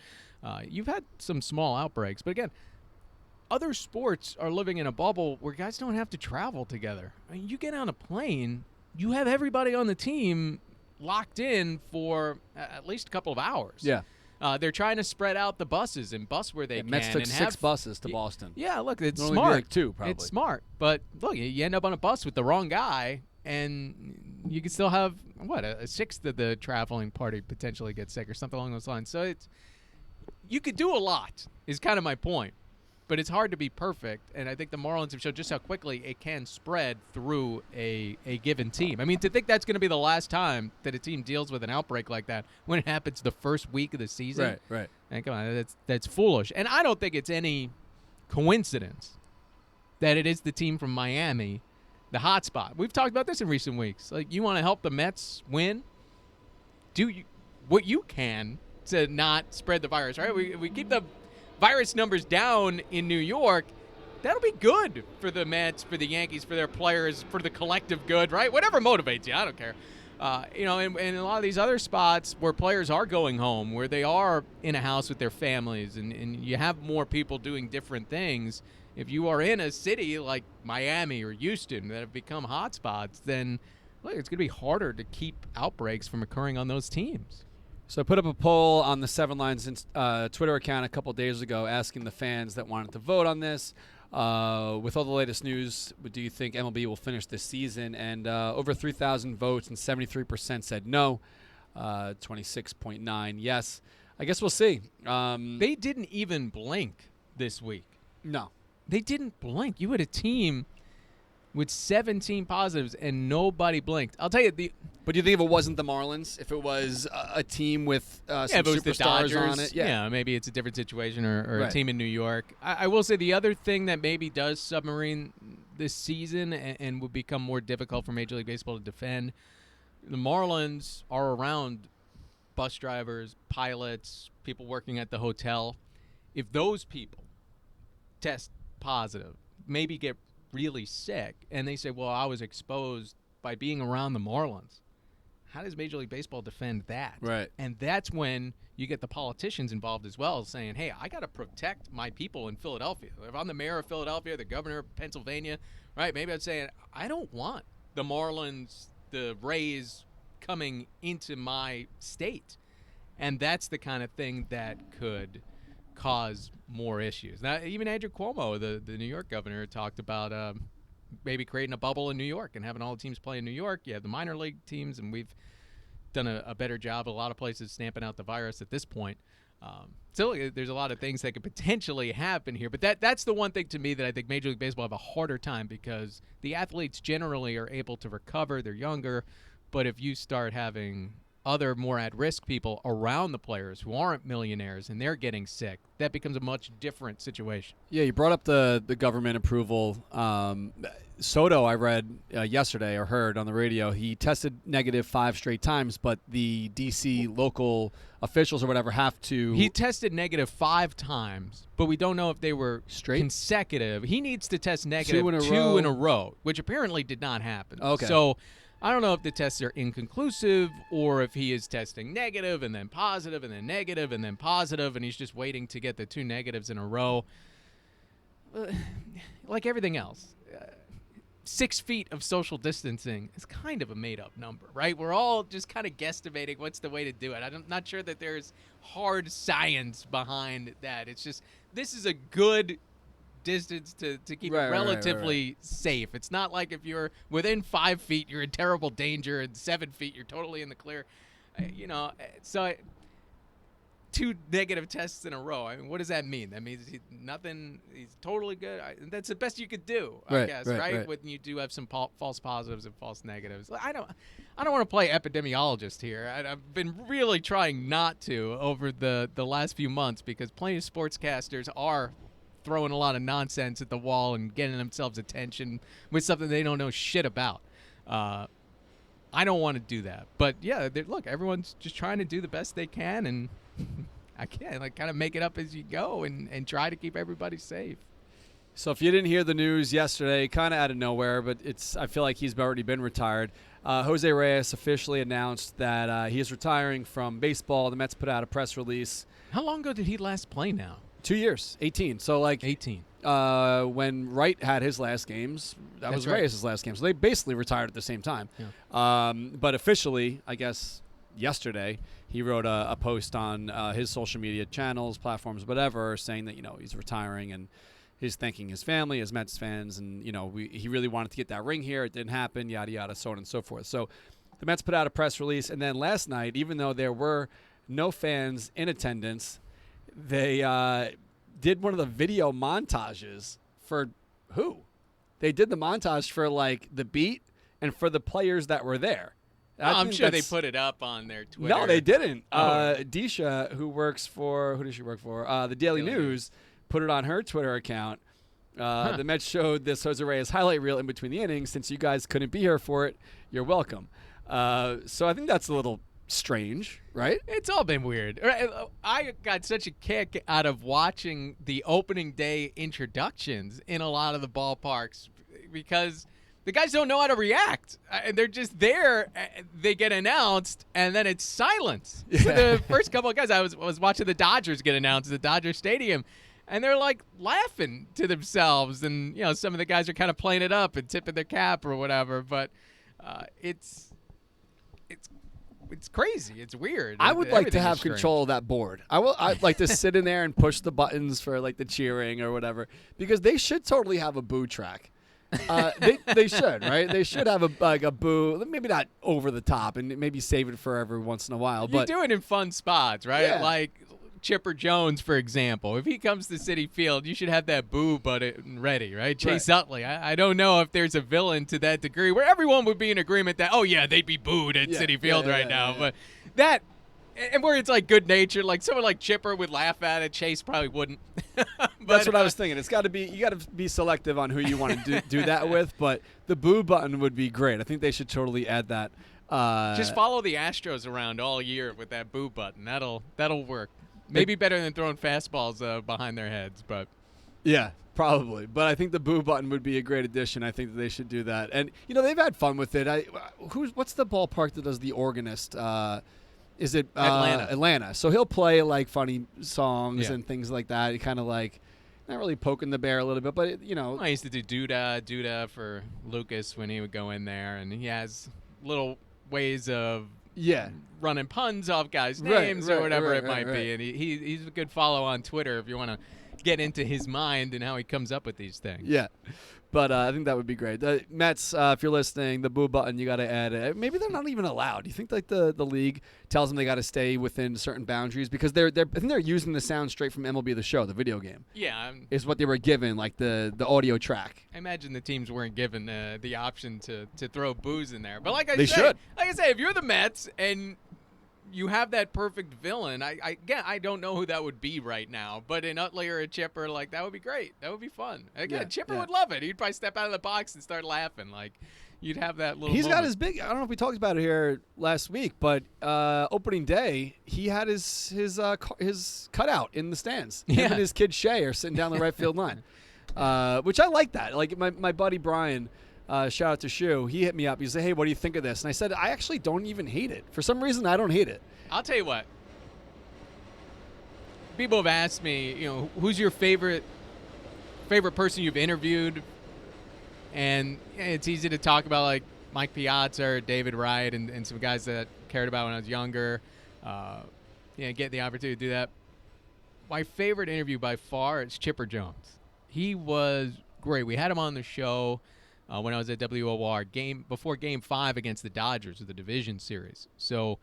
you've had some small outbreaks. But again, other sports are living in a bubble where guys don't have to travel together. I mean, you get on a plane, you have everybody on the team locked in for at least a couple of hours. Yeah. They're trying to spread out the buses and bus where they can. Mets took 6 buses to Boston. Yeah, look, it's It'll smart. Only be like 2, probably. It's smart. But look, you end up on a bus with the wrong guy, and you can still have, a sixth of the traveling party potentially get sick or something along those lines. So you could do a lot is kind of my point. But it's hard to be perfect, and I think the Marlins have shown just how quickly it can spread through a given team. I mean, to think that's going to be the last time that a team deals with an outbreak like that when it happens the first week of the season. Right. And come on, that's foolish. And I don't think it's any coincidence that it is the team from Miami, the hot spot. We've talked about this in recent weeks. Like, you want to help the Mets win? Do what you can to not spread the virus, right? We keep the virus numbers down in New York. That'll be good for the Mets, for the Yankees, for their players, for the collective good, right? Whatever motivates you, I don't care. And a lot of these other spots where players are going home, where they are in a house with their families, and you have more people doing different things. If you are in a city like Miami or Houston that have become hotspots, then look, it's going to be harder to keep outbreaks from occurring on those teams. So I put up a poll on the Seven Lines Twitter account a couple days ago asking the fans that wanted to vote on this. With all the latest news, do you think MLB will finish this season? And over 3,000 votes and 73% said no, 26.9 yes. I guess we'll see. They didn't even blink this week. No. They didn't blink. You had a team with 17 positives and nobody blinked. I'll tell you, But do you think if it wasn't the Marlins, if it was a team with some if it was the superstars Dodgers, on it? yeah, maybe it's a different situation, or Right. a team in New York. I will say the other thing that maybe does submarine this season and would become more difficult for Major League Baseball to defend, the Marlins are around bus drivers, pilots, people working at the hotel. If those people test positive, maybe get really sick, and they say, well, I was exposed by being around the Marlins, how does Major League Baseball defend that? Right. And that's when you get the politicians involved as well, saying, hey, I got to protect my people in Philadelphia. If I'm the mayor of Philadelphia, the governor of Pennsylvania, right, maybe I'm saying, I don't want the Marlins, the Reyes coming into my state. And that's the kind of thing that could cause more issues. Now, even Andrew Cuomo, the New York governor, talked about maybe creating a bubble in New York and having all the teams play in New York. You have the minor league teams, and we've done a better job, a lot of places, stamping out the virus at this point. Still, there's a lot of things that could potentially happen here. But that's the one thing to me that I think Major League Baseball have a harder time, because the athletes generally are able to recover. They're younger. But if you start having other more at-risk people around the players who aren't millionaires and they're getting sick, that becomes a much different situation. Yeah, you brought up the government approval. Soto, I read yesterday or heard on the radio, he tested negative 5 straight times, but the D.C. local officials or whatever have to... He tested negative 5 times, but we don't know if they were straight consecutive. He needs to test negative 2 in a row, which apparently did not happen. Okay. So I don't know if the tests are inconclusive or if he is testing negative and then positive and then negative and then positive, and he's just waiting to get the 2 negatives in a row. Like everything else, 6 feet of social distancing is kind of a made-up number, right? We're all just kind of guesstimating what's the way to do it. I'm not sure that there's hard science behind that. It's just, this is a good distance to keep it relatively safe. It's not like if you're within 5 feet, you're in terrible danger, and 7 feet, you're totally in the clear. So 2 negative tests in a row. I mean, what does that mean? That means he's totally good. That's the best you could do, I guess, right? When you do have some false positives and false negatives. I don't want to play epidemiologist here. I've been really trying not to over the last few months, because plenty of sportscasters are throwing a lot of nonsense at the wall and getting themselves attention with something they don't know shit about. I don't want to do that. But, yeah, look, everyone's just trying to do the best they can, and I can't, kind of make it up as you go and try to keep everybody safe. So if you didn't hear the news yesterday, kind of out of nowhere, but I feel like he's already been retired. Jose Reyes officially announced that he is retiring from baseball. The Mets put out a press release. How long ago did he last play now? 2 years, 18. So 18. When Wright had his last games, that was Reyes' last game. So they basically retired at the same time. Yeah. But officially, I guess yesterday, he wrote a post on his social media channels, platforms, whatever, saying that he's retiring and he's thanking his family, his Mets fans, and he really wanted to get that ring here. It didn't happen, yada yada, so on and so forth. So the Mets put out a press release, and then last night, even though there were no fans in attendance, they did one of the video montages for who? They did the montage for the beat and for the players that were there. I'm sure they put it up on their Twitter. No, they didn't. Disha, who does she work for? The Daily News, put it on her Twitter account. The Mets showed this Jose Reyes highlight reel in between the innings. Since you guys couldn't be here for it, you're welcome. So I think that's a little strange, right? It's all been weird. I got such a kick out of watching the opening day introductions in a lot of the ballparks, because the guys don't know how to react. They're just there. They get announced, and then it's silence. Yeah. For the first couple of guys, I was watching the Dodgers get announced at the Dodger Stadium, and they're laughing to themselves, and some of the guys are kind of playing it up and tipping their cap or whatever. But it's crazy. It's weird. I would like to Everything is have strange. control of that board. I'd like to sit in there and push the buttons for like the cheering or whatever, because they should totally have a boo track. They should, right? They should have a boo, maybe not over the top, and maybe save it for every once in a while. You But do it in fun spots, right? Yeah. Like Chipper Jones, for example. If he comes to Citi Field, you should have that boo button ready, right? Chase Utley. I don't know if there's a villain to that degree where everyone would be in agreement that, oh, yeah, they'd be booed at Citi Field right now. But that, and where it's like good natured, like someone like Chipper would laugh at it, Chase probably wouldn't. That's what I was thinking. You got to be selective on who you want to do that with. But the boo button would be great. I think they should totally add that. Just follow the Astros around all year with that boo button. That'll work. Maybe better than throwing fastballs behind their heads, but yeah, probably. But I think the boo button would be a great addition. I think that they should do that. And they've had fun with it. What's the ballpark that does the organist? Is it Atlanta? Atlanta. So he'll play like funny songs and things like that. Kind of like not really poking the bear a little bit, but I used to do Duda for Lucas when he would go in there, and he has little ways of running puns off guys' names or whatever it might be. And he's a good follow on Twitter if you want to get into his mind and how he comes up with these things. Yeah. But I think that would be great. The Mets, if you're listening, the boo button, you got to add it. Maybe they're not even allowed. Do you think like the league tells them they got to stay within certain boundaries? Because I think they're using the sound straight from MLB The Show, the video game. Yeah. Is what they were given, like the audio track. I imagine the teams weren't given the option to throw boos in there. But like They should. Like I say, if you're the Mets and you have that perfect villain, I don't know who that would be right now, but an Utley or a Chipper, like that would be great. That would be fun. Again, Chipper would love it. He'd probably step out of the box and start laughing. Like you'd have that little. He's moment. got his big. I don't know if we talked about it here last week, but opening day he had his cutout in the stands. Him and his kid Shay are sitting down the right field line, which I like that. Like my buddy Brian. Shout out to Shu. He hit me up. He said, "Hey, what do you think of this?" And I said, "I actually don't even hate it. For some reason, I don't hate it." I'll tell you what. People have asked me, who's your favorite person you've interviewed, and it's easy to talk about like Mike Piazza or David Wright and some guys that I cared about when I was younger. Get the opportunity to do that. My favorite interview by far is Chipper Jones. He was great. We had him on the show. When I was at WOR, before Game 5 against the Dodgers of the division series. So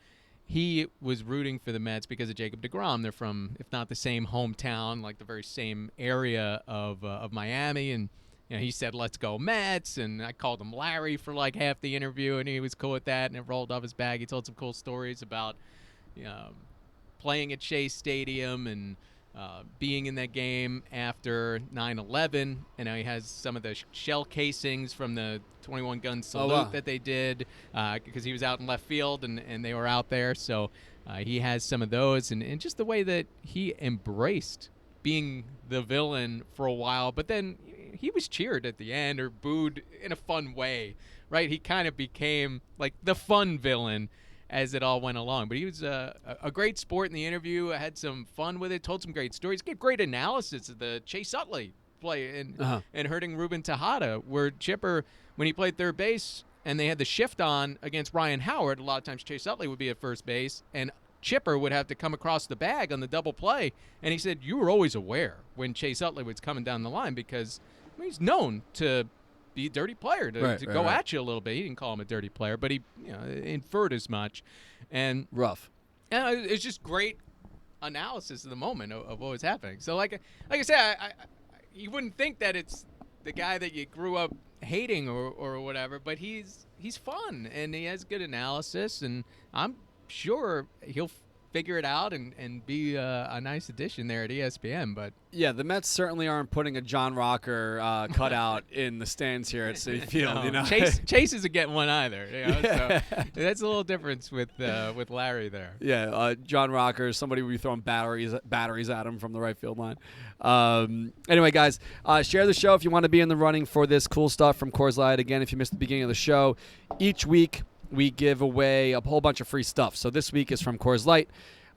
he was rooting for the Mets because of Jacob deGrom. They're from, if not the same hometown, like the very same area of Miami. And he said, "Let's go Mets." And I called him Larry for like half the interview, and he was cool with that. And it rolled off his bag. He told some cool stories about playing at Shea Stadium and being in that game after 9/11, and now he has some of the shell casings from the 21-gun salute that they did because he was out in left field and they were out there. So he has some of those, and just the way that he embraced being the villain for a while, but then he was cheered at the end or booed in a fun way, right? He kind of became like the fun villain as it all went along. But he was a great sport in the interview. I had some fun with it, told some great stories, gave great analysis of the Chase Utley play and hurting Ruben Tejada, where Chipper, when he played third base and they had the shift on against Ryan Howard, a lot of times Chase Utley would be at first base, and Chipper would have to come across the bag on the double play. And he said, you were always aware when Chase Utley was coming down the line because he's known to be a dirty player, to go at you a little bit. He didn't call him a dirty player, but he inferred as much. And rough. And it's just great analysis of the moment of what was happening. So like I said, you wouldn't think that it's the guy that you grew up hating or whatever, but he's fun and he has good analysis, and I'm sure he'll figure it out and be a nice addition there at ESPN. But yeah, the Mets certainly aren't putting a John Rocker cutout in the stands here at Citi Field. No. Chase isn't getting one either. So that's a little difference with Larry there. Yeah, John Rocker, somebody will be throwing batteries at him from the right field line. Anyway, guys, share the show if you want to be in the running for this cool stuff from Coors Light. Again, if you missed the beginning of the show, each week we give away a whole bunch of free stuff. So this week is from Coors Light.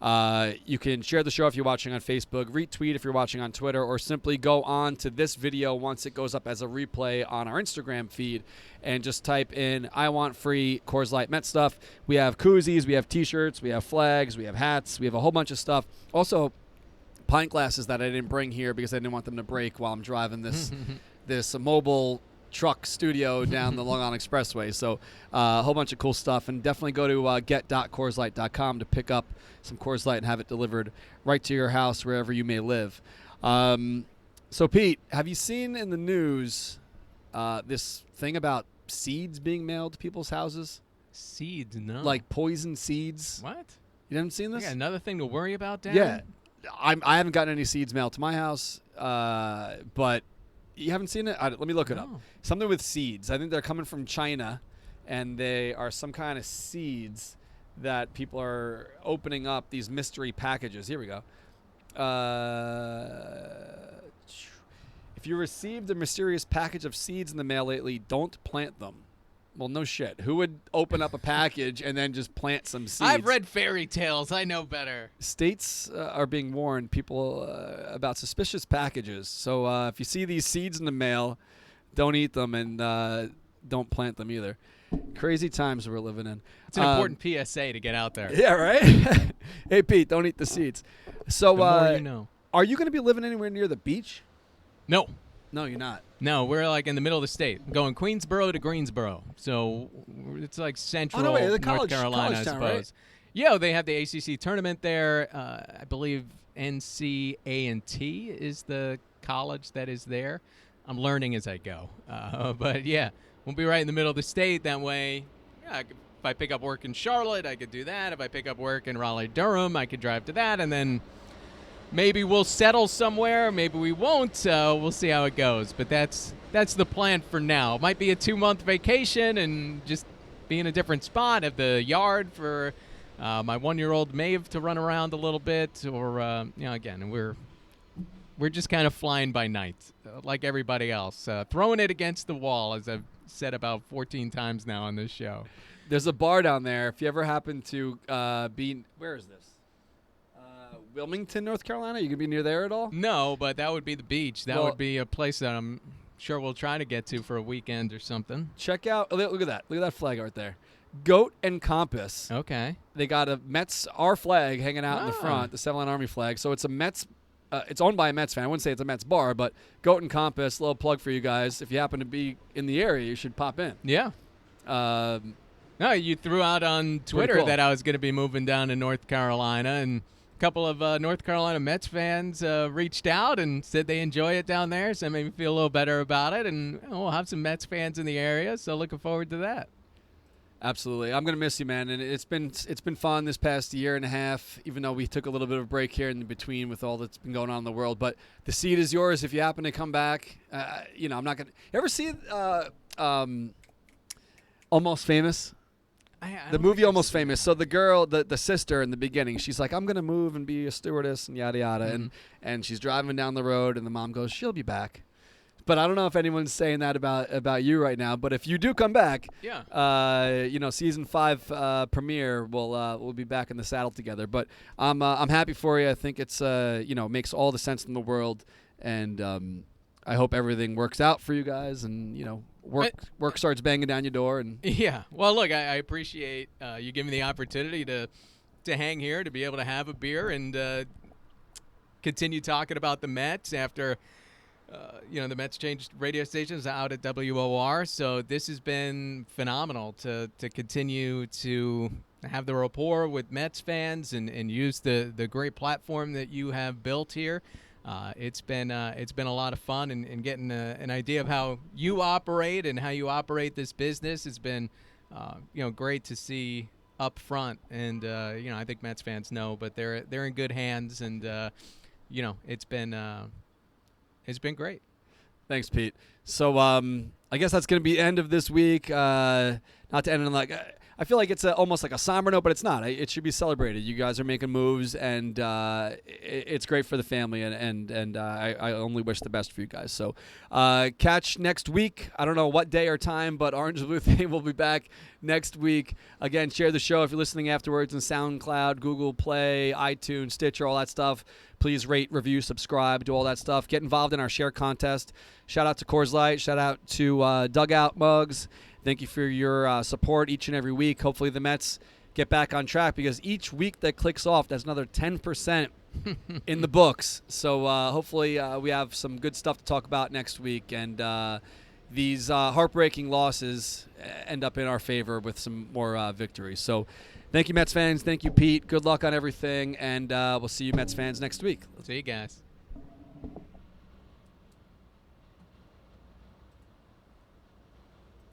You can share the show if you're watching on Facebook, retweet if you're watching on Twitter, or simply go on to this video once it goes up as a replay on our Instagram feed and just type in, I want free Coors Light Met stuff. We have koozies, we have T-shirts, we have flags, we have hats, we have a whole bunch of stuff. Also, pint glasses that I didn't bring here because I didn't want them to break while I'm driving this mobile truck studio down the Long Island Expressway. So a whole bunch of cool stuff, and definitely go to get.coorslight.com to pick up some Coors Light and have it delivered right to your house wherever you may live. So Pete, have you seen in the news this thing about seeds being mailed to people's houses? Seeds? No. Like poison seeds? What? You haven't seen this? Yeah, another thing to worry about, Darren? Yeah. I haven't gotten any seeds mailed to my house, but you haven't seen it? Let me look it up. Something with seeds. I think they're coming from China, and they are some kind of seeds that people are opening up, these mystery packages. Here we go. If you received a mysterious package of seeds in the mail lately, don't plant them. Well, no shit. Who would open up a package and then just plant some seeds? I've read fairy tales. I know better. States are being warned, people, about suspicious packages. So if you see these seeds in the mail, don't eat them, and don't plant them either. Crazy times we're living in. It's an important PSA to get out there. Yeah, right? Hey, Pete, don't eat the seeds. So, The more you know. Are you going to be living anywhere near the beach? No. No, you're not. No, we're like in the middle of the state. Going Queensboro to Greensboro. So it's like central the North college Carolina, I town, suppose. right? Yeah, they have the ACC tournament there. I believe NCA&T is the college that is there. I'm learning as I go. But, yeah, we'll be right in the middle of the state. That way, yeah, if I pick up work in Charlotte, I could do that. If I pick up work in Raleigh-Durham, I could drive to that, and then maybe we'll settle somewhere. Maybe we won't. We'll see how it goes. But that's the plan for now. It might be a 2-month vacation and just be in a different spot at the yard for my 1-year-old Maeve to run around a little bit. Or, again, we're just kind of flying by night like everybody else. Throwing it against the wall, as I've said about 14 times now on this show. There's a bar down there. If you ever happen to be – where is this? Wilmington, North Carolina? You can be near there at all? No, but that would be the beach. That would be a place that I'm sure we'll try to get to for a weekend or something. Check out – look at that. Look at that flag right there. Goat and Compass. Okay. They got a Mets – our flag hanging out in the front, the 7-Line Army flag. So it's a Mets it's owned by a Mets fan. I wouldn't say it's a Mets bar, but Goat and Compass, little plug for you guys. If you happen to be in the area, you should pop in. Yeah. No, you threw out on Twitter cool. that I was going to be moving down to North Carolina, and a couple of North Carolina Mets fans reached out and said they enjoy it down there, so it made me feel a little better about it, and we'll have some Mets fans in the area, so looking forward to that. Absolutely. I'm going to miss you, man, and it's been fun this past year and a half, even though we took a little bit of a break here in between with all that's been going on in the world, but the seat is yours if you happen to come back. I'm not going to – you ever see Almost Famous? The movie Almost Famous. So the girl, the sister in the beginning, she's like, I'm going to move and be a stewardess and yada yada. Mm-hmm. And she's driving down the road and the mom goes, she'll be back. But I don't know if anyone's saying that about you right now. But if you do come back, season 5 premiere, we'll be back in the saddle together. But I'm happy for you. I think it's makes all the sense in the world, and I hope everything works out for you guys, and work starts banging down your door. And yeah, well, look, I appreciate you giving me the opportunity to hang here, to be able to have a beer and continue talking about the Mets after. The Mets changed radio stations out at WOR, so this has been phenomenal to continue to have the rapport with Mets fans and use the great platform that you have built here. It's been a lot of fun and getting an idea of how you operate and how you operate this business. It's been great to see up front, and I think Mets fans know, but they're in good hands, and it's been great. Thanks, Pete. So I guess that's going to be the end of this week. Not to end on I I feel like it's almost like a somber note, but it's not. It should be celebrated. You guys are making moves, and it's great for the family, and I only wish the best for you guys. So catch next week. I don't know what day or time, but Orange and Blue Thing will be back next week. Again, share the show if you're listening afterwards on SoundCloud, Google Play, iTunes, Stitcher, all that stuff. Please rate, review, subscribe, do all that stuff. Get involved in our share contest. Shout out to Coors Light. Shout out to Dugout Mugs. Thank you for your support each and every week. Hopefully the Mets get back on track, because each week that clicks off, that's another 10% in the books. So hopefully we have some good stuff to talk about next week, and these heartbreaking losses end up in our favor with some more victories. So thank you, Mets fans. Thank you, Pete. Good luck on everything, and we'll see you Mets fans next week. See you guys.